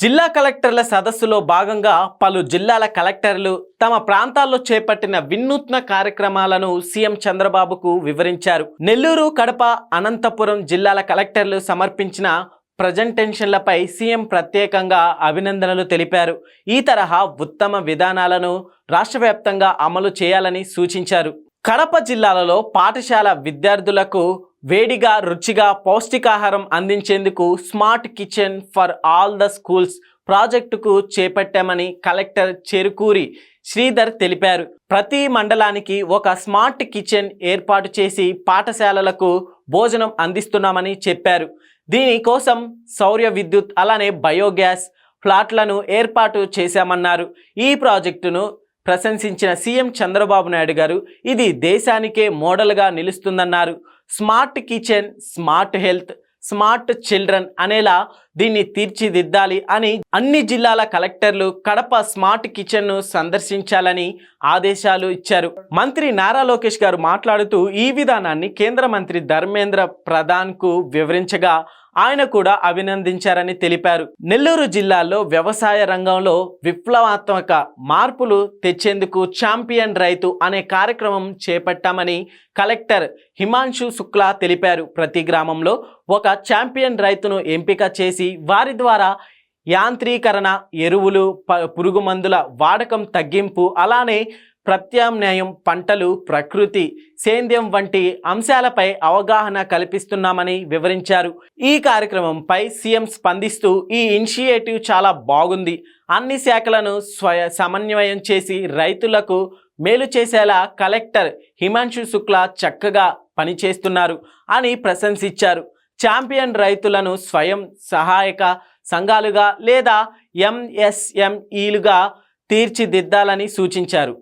జిల్లా కలెక్టర్ల సదస్సులో భాగంగా పలు జిల్లాల కలెక్టర్లు తమ ప్రాంతాల్లో చేపట్టిన వినూత్న కార్యక్రమాలను సీఎం చంద్రబాబుకు వివరించారు. నెల్లూరు, కడప, అనంతపురం జిల్లాల కలెక్టర్లు సమర్పించిన ప్రజెంటేషన్లపై సీఎం ప్రత్యేకంగా అభినందనలు తెలిపారు. ఈ తరహా ఉత్తమ విధానాలను రాష్ట్ర వ్యాప్తంగా అమలు చేయాలని సూచించారు. కడప జిల్లాలలో పాఠశాల విద్యార్థులకు వేడిగా, రుచిగా పౌష్టికాహారం అందించేందుకు smart kitchen for all the schools ప్రాజెక్టుకు చేపట్టామని కలెక్టర్ చెరుకూరి శ్రీధర్ తెలిపారు. ప్రతి మండలానికి ఒక స్మార్ట్ కిచెన్ ఏర్పాటు చేసి పాఠశాలలకు భోజనం అందిస్తున్నామని చెప్పారు. దీనికోసం సౌర విద్యుత్ అలానే బయోగ్యాస్ ప్లాట్లను ఏర్పాటు చేశామన్నారు. ఈ ప్రాజెక్టును ప్రశంసించిన సీఎం చంద్రబాబు నాయుడు గారు ఇది దేశానికే మోడల్గా నిలుస్తుందన్నారు. Smart kitchen, smart health, smart children అనేలా దీన్ని తీర్చిదిద్దాలి అని అన్ని జిల్లాల కలెక్టర్లు కడప స్మార్ట్ కిచెన్ను సందర్శించాలని ఆదేశాలు ఇచ్చారు. మంత్రి నారా లోకేష్ గారు మాట్లాడుతూ ఈ విధానాన్ని కేంద్ర మంత్రి ధర్మేంద్ర ప్రధాన్కు వివరించగా ఆయన కూడా అభినందించారని తెలిపారు. నెల్లూరు జిల్లాలో వ్యవసాయ రంగంలో విప్లవాత్మక మార్పులు తెచ్చేందుకు ఛాంపియన్ రైతు అనే కార్యక్రమం చేపట్టామని కలెక్టర్ హిమాంశు శుక్లా తెలిపారు. ప్రతి గ్రామంలో ఒక ఛాంపియన్ రైతును ఎంపిక చేసి వారి ద్వారా యాంత్రీకరణ, ఎరువులు, పురుగు మందుల వాడకం తగ్గింపు, అలానే ప్రత్యామ్నాయం పంటలు, ప్రకృతి సేద్యం వంటి అంశాలపై అవగాహన కల్పిస్తున్నామని వివరించారు. ఈ కార్యక్రమంపై సీఎం స్పందిస్తూ ఈ ఇనిషియేటివ్ చాలా బాగుంది. అన్ని శాఖలను సమన్వయం చేసి రైతులకు మేలు చేసేలా కలెక్టర్ హిమాంశు శుక్లా చక్కగా పనిచేస్తున్నారు అని ప్రశంసించారు. ఛాంపియన్ రైతులను స్వయం సహాయక సంఘాలుగా లేదా ఎంఎస్ఎంఈలుగా తీర్చిదిద్దాలని సూచించారు.